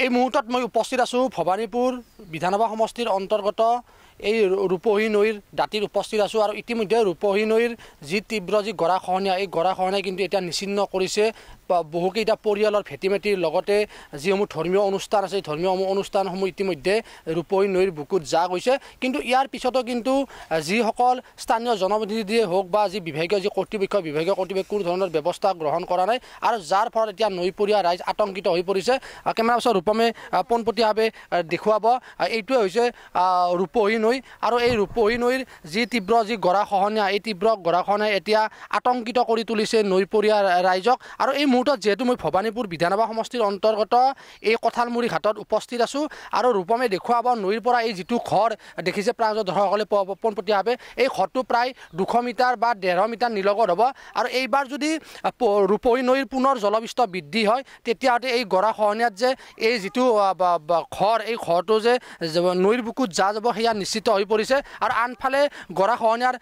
এই মুহূৰ্তত মই উপস্থিত আছোঁ ভবানীপুৰ বিধানসভা সমষ্টিৰ অন্তৰ্গত এই ৰূপহী নৈৰ দাঁতিত উপস্থিত আছোঁ আৰু ইতিমধ্যে ৰূপহী নৈৰ যি তীব্ৰ যি গৰাখহনীয়া এই গৰাখহনীয়াই কিন্তু এতিয়া নিচিন্ন কৰিছে বহুকেইটা পৰিয়ালৰ ভেটিমেটিৰ লগতে যিসমূহ ধৰ্মীয় অনুষ্ঠান আছে ধৰ্মীয় অনুষ্ঠানসমূহ ইতিমধ্যে ৰূপহী নৈৰ বুকুত যা গৈছে কিন্তু ইয়াৰ পিছতো কিন্তু যিসকল স্থানীয় জনপ্ৰতিনিধিয়ে হওক বা যি বিভাগীয় কৰ্তৃপক্ষ কোনো ধৰণৰ ব্যৱস্থা গ্ৰহণ কৰা নাই আৰু যাৰ ফলত এতিয়া নৈপৰীয়া ৰাইজ আতংকিত হৈ পৰিছে কেমেৰা পাৰ্চন ৰূপমে পোনপটীয়াভাৱে দেখুৱাব এইটোৱে হৈছে ৰূপহী নৈ আৰু এই ৰূপহী নৈৰ যি তীব্ৰ যি গৰাখহনীয়া এই তীব্ৰ গৰাখহনীয়াই এতিয়া আতংকিত কৰি তুলিছে নৈপৰীয়া ৰাইজক আৰু এই মুহূৰ্তত যেহেতু মই ভবানীপুৰ বিধানসভা সমষ্টিৰ অন্তৰ্গত এই কঁঠালমুৰি ঘাটত উপস্থিত আছোঁ আৰু ৰূপমে দেখুৱাব নৈৰ পৰা এই যিটো ঘৰ দেখিছে প্ৰাঞ্জল দৰ্শকসকলে পোনপটীয়াভাৱে এই ঘৰটো প্ৰায় 200 মিটাৰ বা 1.5 মিটাৰ নিলগত হ'ব আৰু এইবাৰ যদি ৰূপহী নৈৰ পুনৰ জলবিষ্ট বৃদ্ধি হয় তেতিয়াহ'লে এই গৰাখহনীয়াত যে এই যিটো ঘৰ এই ঘৰটো যে নৈৰ বুকুত যা যাব সেয়া নিশ্চিত হৈ পৰিছে আৰু আনফালে গৰাখহনীয়াৰ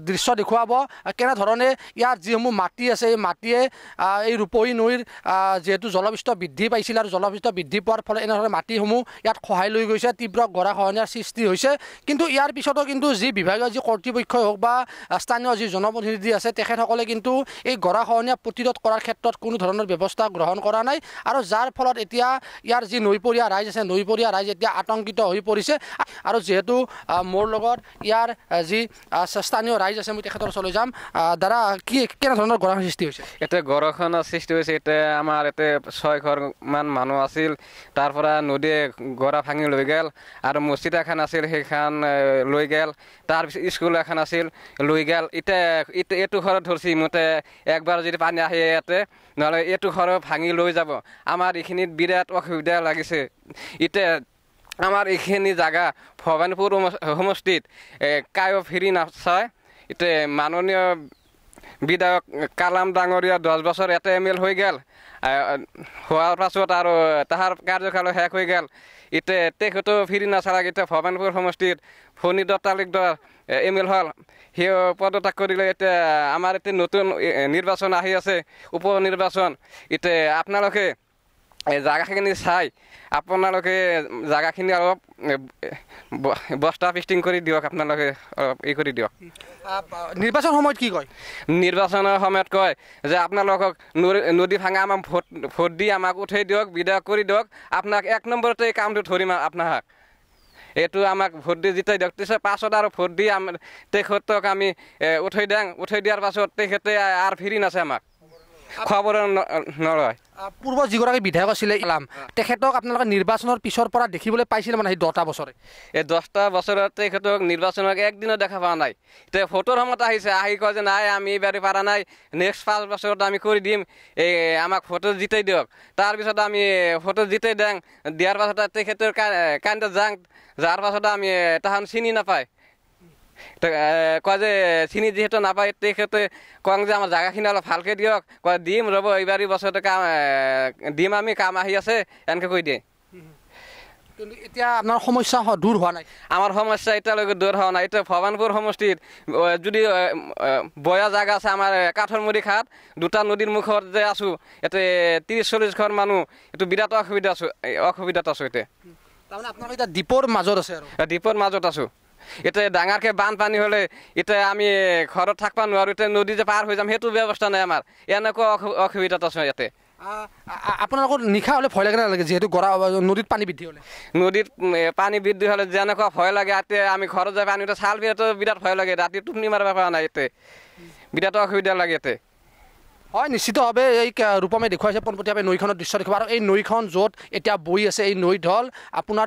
দৃশ্য দেখুৱাব কেনেধৰণে ইয়াৰ যিসমূহ মাটি আছে এই মাটিয়ে এই ৰূপহী নৈৰ যেহেতু জলবিষ্ট বৃদ্ধি পাইছিল আৰু জলবিষ্ট বৃদ্ধি পোৱাৰ ফলত এনেধৰণে মাটিসমূহ ইয়াত খহাই লৈ গৈছে তীব্ৰ গৰাখহনীয়াৰ সৃষ্টি হৈছে কিন্তু ইয়াৰ পিছতো কিন্তু যি বিভাগীয় যি কৰ্তৃপক্ষই হওক বা স্থানীয় যি জনপ্ৰতিনিধি আছে তেখেতসকলে কিন্তু এই গৰাখহনীয়া প্ৰতিৰোধ কৰাৰ ক্ষেত্ৰত কোনো ধৰণৰ ব্যৱস্থা গ্ৰহণ কৰা নাই আৰু যাৰ ফলত এতিয়া ইয়াৰ যি নৈপৰীয়া ৰাইজ আছে নৈপৰীয়া ৰাইজ এতিয়া আতংকিত হৈ পৰিছে আৰু যেহেতু মোৰ লগত ইয়াৰ যি স্থানীয় ৰাইজ আছে মই তেখেতৰ ওচৰলৈ যাম দাদা কি কেনেধৰণৰ গৰাখহনীয়াৰ সৃষ্টি হৈছে এতিয়া গৰাখহনীয়াৰ সৃষ্টি হৈছে এতিয়া আমাৰ ইয়াতে 6 ঘৰমান মানুহ আছিল তাৰ পৰা নদীয়ে গৰা ভাঙি লৈ গ'ল আৰু মছজিদ এখন আছিল সেইখন লৈ গ'ল তাৰপিছত স্কুল এখন আছিল লৈ গ'ল এতিয়া এইটো ঘৰত ধৰিছি মতে একবাৰ যদি পানী আহে ইয়াতে নহ'লে এইটো ঘৰ ভাঙি লৈ যাব আমাৰ এইখিনিত বিৰাট অসুবিধা লাগিছে এতিয়া আমাৰ এইখিনি জাগা ভবানীপুৰ সমষ্টিত কায়ো ফিৰি নাচায় এতিয়া মাননীয় বিধায়ক কালাম ডাঙৰীয়া 10 বছৰ এটা ML হৈ গ'ল হোৱাৰ পাছত আৰু তাহাৰ কাৰ্যকাল শেষ হৈ গ'ল এতিয়া তেখেতো ফিৰি নাচালাক এতিয়া ভবানীপুৰ সমষ্টিত ফণীধৰ তালুকদাৰ ML হ'ল সেই পদত্যাগ কৰিলে এতিয়া আমাৰ এতিয়া নতুন নিৰ্বাচন আহি আছে উপ নিৰ্বাচন এতিয়া আপোনালোকে জাগাখিনি চাই আপোনালোকে জাগাখিনি অলপ বস্তা পিষ্টিং কৰি দিয়ক আপোনালোকে অলপ এই কৰি দিয়ক নিৰ্বাচন সময়ত কি কয় নিৰ্বাচনৰ সময়ত কয় যে আপোনালোকক নদী ভাঙা আমাক ভোট দি আমাক উঠাই দিয়ক বিধায়ক কৰি দিয়ক আপোনাক 1 নম্বৰতে এই কামটো ধৰিম আপোনাক এইটো আমাক ভোট দি জিতাই দিয়ক তাৰপিছত পাছত আৰু ভোট দি তেখেতক আমি উঠাই দিয়াৰ পাছত তেখেতে আৰু ফিৰি নাছে আমাক খবৰ নলয় পূৰ্ব যিগৰাকী বিধায়ক আছিলে ইলাম তেখেতক আপোনালোকে নিৰ্বাচনৰ পিছৰ পৰা দেখিবলৈ পাইছিল মানে সেই 10টা বছৰে এই 10টা বছৰত তেখেতক নিৰ্বাচনত একদিনো দেখা পোৱা নাই এতিয়া ভোটৰ সময়ত আহিছে আহি কয় যে নাই আমি এইবাৰ পাৰা নাই নেক্সট 5 বছৰত আমি কৰি দিম এই আমাক ভোটত জিতাই দিয়ক তাৰপিছত আমি ভোটত জিতাই দিয়াৰ পাছত তেখেতৰ কাণ্ডত যাৰ পাছত আমি তাহান চিনি নাপায় কয় যে চিনি যিহেতু নাপায় তেখেতে কওঁ যে আমাৰ জাগাখিনি অলপ ভালকৈ দিয়ক কয় দিম ৰ'ব এইবাৰ বছৰতে কাম দিম আমি কাম আহি আছে এনেকৈ কৈ দিয়ে কিন্তু এতিয়া আপোনাৰ সমস্যা দূৰ হোৱা নাই আমাৰ সমস্যা এতিয়ালৈকে দূৰ হোৱা নাই এতিয়া ভবানীপুৰ সমষ্টিত যদি বয়া জাগা আছে আমাৰ কাঠৰমুৰি ঘাট 2টা নদীৰ মুখত যে আছোঁ ইয়াতে 30-40 ঘৰ মানুহ এইটো বিৰাট অসুবিধাত আছোঁ এতিয়া তাৰমানে আপোনালোকে এতিয়া দ্বীপৰ মাজত আছে আৰু দ্বীপৰ মাজত আছোঁ এতিয়া ডাঙৰকৈ বানপানী হ'লে এতিয়া আমি ঘৰত থাকিব নোৱাৰোঁ এতিয়া নদী যে পাৰ হৈ যাম সেইটো ব্যৱস্থা নাই আমাৰ এনেকুৱা অসুবিধাত আছোঁ ইয়াতে আপোনালোকৰ নিশা হ'লে ভয় লাগে নালাগে যিহেতু নদীত পানী বৃদ্ধি হ'লে নদীত পানী বৃদ্ধি হ'লে যেনেকুৱা ভয় লাগে ইয়াতে আমি ঘৰত যাই পানী চাল বিৰাট ভয় লাগে ৰাতি টোপনি মাৰিব পৰা নাই ইয়াতে বিৰাট অসুবিধা লাগে ইয়াতে হয় নিশ্চিতভাৱে এই ৰূপমে দেখুৱাইছে পোনপটীয়াভাৱে নৈখনৰ দৃশ্য দেখুৱাব আৰু এই নৈখন য'ত এতিয়া বৈ আছে এই নৈ ঢল আপোনাৰ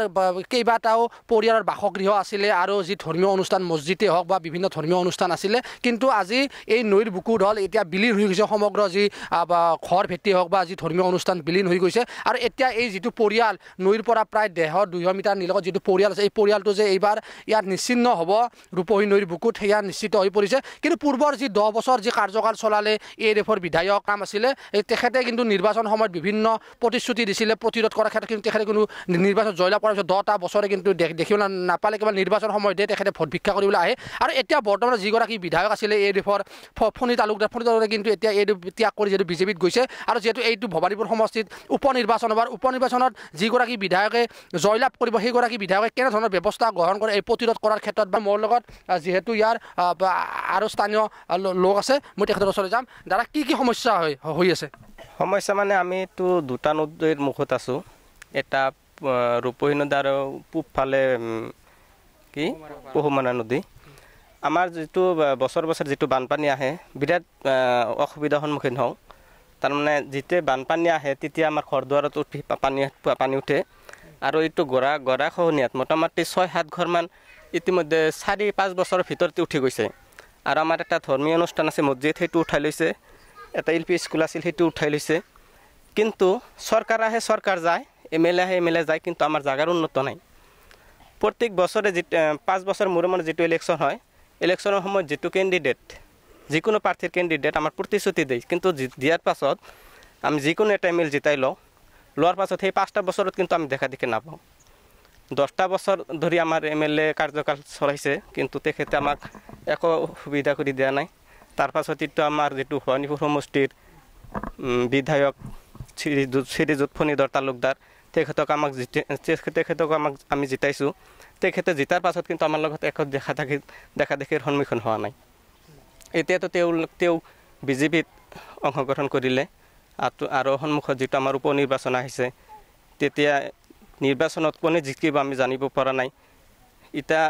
কেইবাটাও পৰিয়ালৰ বাসগৃহ আছিলে আৰু যি ধৰ্মীয় অনুষ্ঠান মছজিদেই হওক বা বিভিন্ন ধৰ্মীয় অনুষ্ঠান আছিলে কিন্তু আজি এই নৈৰ বুকু ঢল এতিয়া বিলীন হৈ গৈছে সমগ্ৰ যি ঘৰ ভেটি হওক বা যি ধৰ্মীয় অনুষ্ঠান বিলীন হৈ গৈছে আৰু এতিয়া এই যিটো পৰিয়াল নৈৰ পৰা প্ৰায় 150-200 মিটাৰ নিলগত যিটো পৰিয়াল আছে এই পৰিয়ালটো যে এইবাৰ ইয়াত নিশ্চিন্ন হ'ব ৰূপহী নৈৰ বুকুত সেয়া নিশ্চিত হৈ পৰিছে কিন্তু পূৰ্বৰ যি 10 বছৰ যি কাৰ্যকাল চলালে ALFৰ বিধায়ক নাম আছিলে এই তেখেতে কিন্তু নিৰ্বাচন সময়ত বিভিন্ন প্ৰতিশ্ৰুতি দিছিলে প্ৰতিৰোধ কৰাৰ ক্ষেত্ৰত কিন্তু তেখেতে কোনো নিৰ্বাচন জয়লাভ কৰাৰ পিছত 10টা বছৰে কিন্তু দেখিবলৈ নাপালে কেৱল নিৰ্বাচন সময়তে তেখেতে ভোট ভিক্ষা কৰিবলৈ আহে আৰু এতিয়া বৰ্তমান যিগৰাকী বিধায়ক আছিলে এই ডোখৰ ফণী তালুকদাৰ কিন্তু এতিয়া এই ত্যাগ কৰি যিহেতু বিজেপিত গৈছে আৰু যিহেতু এইটো ভবানীপুৰ সমষ্টিত উপ নিৰ্বাচনত যিগৰাকী বিধায়কে জয়লাভ কৰিব সেইগৰাকী বিধায়কে কেনেধৰণৰ ব্যৱস্থা গ্ৰহণ কৰে এই প্ৰতিৰোধ কৰাৰ ক্ষেত্ৰত বা মোৰ লগত যিহেতু ইয়াৰ আৰু স্থানীয় লোক আছে মই তেখেতৰ ওচৰলৈ যাম দাদা কি সমস্যা হৈ আছে সমস্যা মানে আমিতো দুটা নদীৰ মুখত আছোঁ এটা ৰূপহী নদী আৰু পূবফালে কি পহুমৰা নদী আমাৰ যিটো বছৰ যিটো বানপানী আহে বিৰাট অসুবিধাৰ সন্মুখীন হওঁ তাৰমানে যেতিয়া বানপানী আহে তেতিয়া আমাৰ ঘৰ দুৱাৰত পানী উঠে আৰু এইটো গৰা খহনীয়াত মোটামুটি 6-7 ঘৰমান ইতিমধ্যে 4-5 বছৰৰ ভিতৰতে উঠি গৈছে আৰু আমাৰ এটা ধৰ্মীয় অনুষ্ঠান আছে মছজিদ সেইটো উঠাই লৈছে এটা LP স্কুল আছিল সেইটো উঠাই লৈছে কিন্তু চৰকাৰ আহে চৰকাৰ যায় MLA আহে MLA যায় কিন্তু আমাৰ জাগাৰ উন্নত নাই প্ৰত্যেক বছৰে 5 বছৰ মূৰে যিটো ইলেকশ্যন হয় ইলেকশ্যনৰ সময়ত যিটো কেণ্ডিডেট যিকোনো প্ৰাৰ্থীৰ কেণ্ডিডেট আমাৰ প্ৰতিশ্ৰুতি দিয়ে কিন্তু দিয়াৰ পাছত আমি যিকোনো এটা MLA জিতাই লোৱাৰ পাছত সেই 5টা বছৰত কিন্তু আমি দেখা দেখি নাপাওঁ 10টা বছৰ ধৰি আমাৰ MLA কাৰ্যকাল চলাইছে কিন্তু তেখেতে আমাক একো সুবিধা কৰি দিয়া নাই তাৰ পাছত এইটো আমাৰ যেটো ভবানীপুৰ সমষ্টিৰ বিধায়ক শ্ৰীযুত ফণীধৰ তালুকদাৰ তেখেতক আমি জিতাইছো তেখেতে জিতাৰ পাছত কিন্তু আমাৰ লগত একো দেখা দেখিৰ সন্মুখীন হোৱা নাই এতিয়াতো তেওঁ বিজেপিত অংশগ্ৰহণ কৰিলে আৰু সন্মুখত যেটো আমাৰ উপ নিৰ্বাচন আহিছে তেতিয়া নিৰ্বাচনত কোনে জিকিব আমি জানিব পৰা নাই ইটা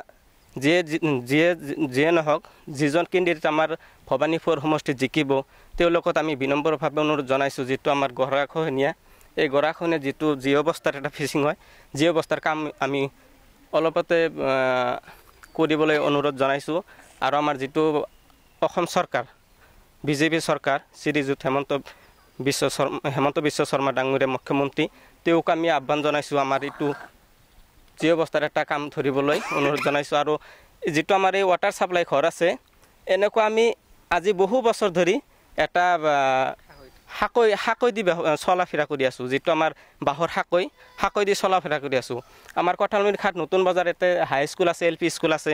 যিয়ে নহওক যিজন কেণ্ডিডেট আমাৰ ভবানীপুৰ সমষ্টিত জিকিব তেওঁলোকত আমি বিনম্ৰভাৱে অনুৰোধ জনাইছোঁ যেটো আমাৰ গৰাখহনীয়া এই গৰাখহনীয়া যি অৱস্থাত এটা ফিচিং হয় যি অৱস্থাৰ কাম আমি অলপতে কৰিবলৈ অনুৰোধ জনাইছোঁ আৰু আমাৰ যেটো অসম চৰকাৰ বিজেপি চৰকাৰ শ্ৰীযুত হেমন্ত বিশ্ব শৰ্মা ডাঙৰীয়া মুখ্যমন্ত্ৰী তেওঁক আমি আহ্বান জনাইছোঁ আমাৰ এইটো যি অৱস্থাৰ এটা কাম ধৰিবলৈ অনুৰোধ জনাইছোঁ আৰু যেটো আমাৰ এই ৱাটাৰ সাপ্লাই ঘৰ আছে এনেকুৱা আমি আজি বহু বছৰ ধৰি এটা হাকৈ দি চলা ফিৰা কৰি আছোঁ যেটো আমাৰ বাহৰ হাকৈ দি চলা ফিৰা কৰি আছোঁ আমাৰ কঠালমুৰি ঘাট নতুন বজাৰ এতে হাই স্কুল আছে LP স্কুল আছে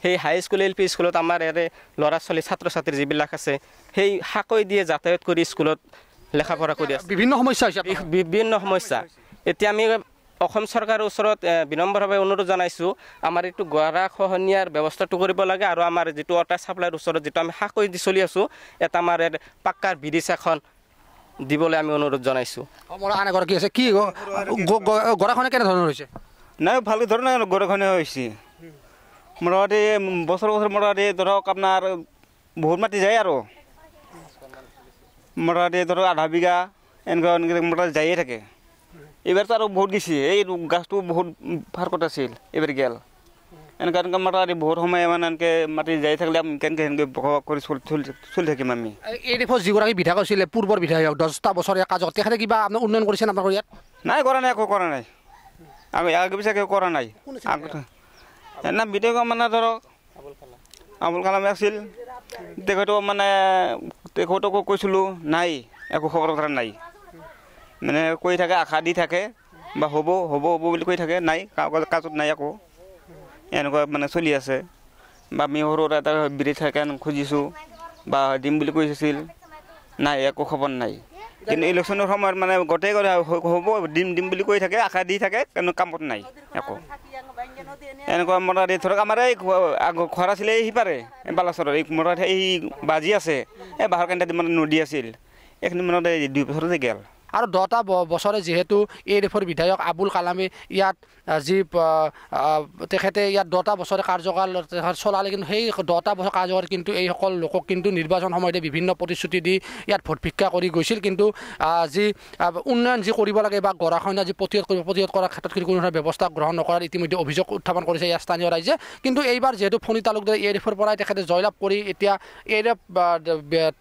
সেই হাই স্কুল LP স্কুলত আমাৰ এৰে ল'ৰা ছোৱালী ছাত্ৰ ছাত্ৰী যিবিলাক আছে সেই হাকৈ দিয়ে যাতায়াত কৰি স্কুলত লেখা পঢ়া কৰি আছে বিভিন্ন সমস্যা এতিয়া আমি অসম চৰকাৰৰ ওচৰত বিনম্ৰভাৱে অনুৰোধ জনাইছোঁ আমাৰ এইটো গৰাখহনীয়াৰ ব্যৱস্থাটো কৰিব লাগে আৰু আমাৰ যেটো ৱাটাৰ সাপ্লাইৰ ওচৰত যেটো আমি হাকৈ দি চলি আছোঁ এটা আমাৰ পাক্কাৰ ব্ৰিজ এখন দিবলৈ আমি অনুৰোধ জনাইছোঁ মোৰ আন এগৰাকী আছে কি গৰাখহনীয়া কেনে ধৰণৰ হৈছে নাই ভালো ধৰণৰ গৰাখহনীয়া হৈছে মোটামুটি বছৰ মোটামুটি ধৰক আপোনাৰ বহুত মাটি যায় আৰু মোটামুটি ধৰক আধা বিঘা এনেকুৱা মোটামুটি যায়ে থাকে এইবাৰতো আৰু বহুত গেছি এই গাছটো বহুত ফাৰকত আছিল এইবাৰ গেল এনেকুৱা মোটামুটি বহুত সময় মানে এনেকৈ মাটি যাই থাকিলে কেনেকৈ বসবাস কৰি চলি থাকিম আমি এই দেশৰ যিগৰাকী বিধায়ক আছিলে পূৰ্বৰ বিধায়ক 10টা বছৰীয়া কাজত তেখেতে কিবা আপোনাৰ উন্নয়ন কৰিছে আপোনালোকৰ ইয়াত নাই কৰা নাই একো কৰা নাই আগে পিছে একো কৰা নাই এনে বিধায়ক মানে ধৰক আবুল কালামে আছিল তেখেতক মানে তেখেতকো কৈছিলোঁ নাই একো খবৰ কথা নাই মানে কৈ থাকে আশা দি থাকে বা হ'ব বুলি কৈ থাকে নাই কাজত নাই একো এনেকুৱা মানে চলি আছে বা আমি সৰু এটা ব্ৰিজ থাকে খুজিছোঁ বা দিম বুলি কৈছিল নাই একো খবৰ নাই কিন্তু ইলেকশ্যনৰ সময়ত মানে গোটেই হ'ব দিম বুলি কৈ থাকে আশা দি থাকে কিন্তু কামত নাই একো এনেকুৱা মোটামুটি ধৰক আমাৰ এই ঘৰ আছিলে এই সিপাৰে বালাচৰৰ এই মোটামুটি এই বাজি আছে এই বাঁহৰ কান্দিত মানে নদী আছিল এইখিনি মানে 2 বছৰতে গেল আৰু 10টা বছৰে যিহেতু এই দেশৰ বিধায়ক আবুল কালামে ইয়াত যি তেখেতে ইয়াত 10টা বছৰে কাৰ্যকাল চলালে কিন্তু সেই 10টা বছৰ কাৰ্যকাল কিন্তু এই সকল লোকক কিন্তু নিৰ্বাচন সময়তে বিভিন্ন প্ৰতিশ্ৰুতি দি ইয়াত ভোট ভিক্ষা কৰি গৈছিল কিন্তু যি উন্নয়ন যি কৰিব লাগে বা গৰাখহনীয়া যি প্ৰতিৰোধ কৰাৰ ক্ষেত্ৰত কিন্তু কোনো ধৰণৰ ব্যৱস্থা গ্ৰহণ নকৰাৰ ইতিমধ্যে অভিযোগ উত্থাপন কৰিছে ইয়াৰ স্থানীয় ৰাইজে কিন্তু এইবাৰ যিহেতু ফণী তালুকদাৰে এই দেশৰ পৰাই তেখেতে জয়লাভ কৰি এতিয়া এই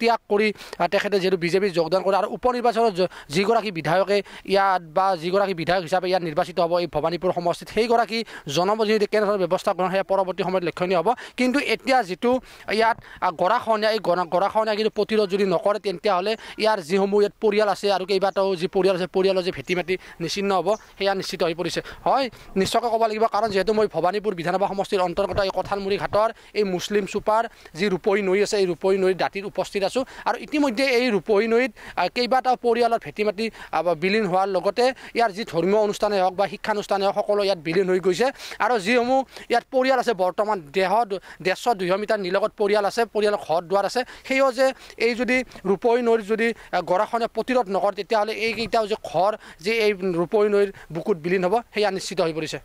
ত্যাগ কৰি তেখেতে যিহেতু বিজেপিত যোগদান কৰে আৰু উপ নিৰ্বাচনত যি যিগৰাকী বিধায়কে ইয়াত বা যিগৰাকী বিধায়ক হিচাপে ইয়াত নিৰ্বাচিত হ'ব এই ভবানীপুৰ সমষ্টিত সেইগৰাকী জনপ্ৰতিনিধি কেনেধৰণৰ ব্যৱস্থা গ্ৰহণ সেয়া পৰৱৰ্তী সময়ত লক্ষণীয় হ'ব কিন্তু এতিয়া যিটো ইয়াত গৰাখহনীয়া এই গৰাখহনীয়া কিন্তু প্ৰতিৰোধ যদি নকৰে তেতিয়াহ'লে ইয়াৰ যিসমূহ ইয়াত পৰিয়াল আছে আৰু কেইবাটাও যি পৰিয়াল আছে পৰিয়ালৰ যি ভেটি মাটি নিশ্চিন্ন হ'ব সেয়া নিশ্চিত হৈ পৰিছে হয় নিশ্চয়কৈ ক'ব লাগিব কাৰণ যিহেতু মই ভবানীপুৰ বিধানসভা সমষ্টিৰ অন্তৰ্গত এই কঁঠালমুৰি ঘাটৰ এই মুছলিম চুপাৰ যি ৰূপহী নৈ আছে এই ৰূপহী নৈৰ দাঁতিত উপস্থিত আছোঁ আৰু ইতিমধ্যে এই ৰূপহী নৈত কেইবাটাও পৰিয়ালৰ ভেটি মাটি বিলীন হোৱাৰ লগতে ইয়াৰ যি ধৰ্মীয় অনুষ্ঠানেই হওক বা শিক্ষানুষ্ঠানেই হওক সকলো ইয়াত বিলীন হৈ গৈছে আৰু যিসমূহ ইয়াত পৰিয়াল আছে বৰ্তমান 150-200 মিটাৰ নিলগত পৰিয়াল আছে পৰিয়ালৰ ঘৰ দুৱাৰ আছে সেয়েও যে এই যদি ৰূপহী নৈৰ যদি গৰাখহনীয়া প্ৰতিৰোধ নকৰে তেতিয়াহ'লে এইকেইটাও যে ঘৰ যে এই ৰূপহী নৈৰ বুকুত বিলীন হ'ব সেয়া নিশ্চিত হৈ পৰিছে।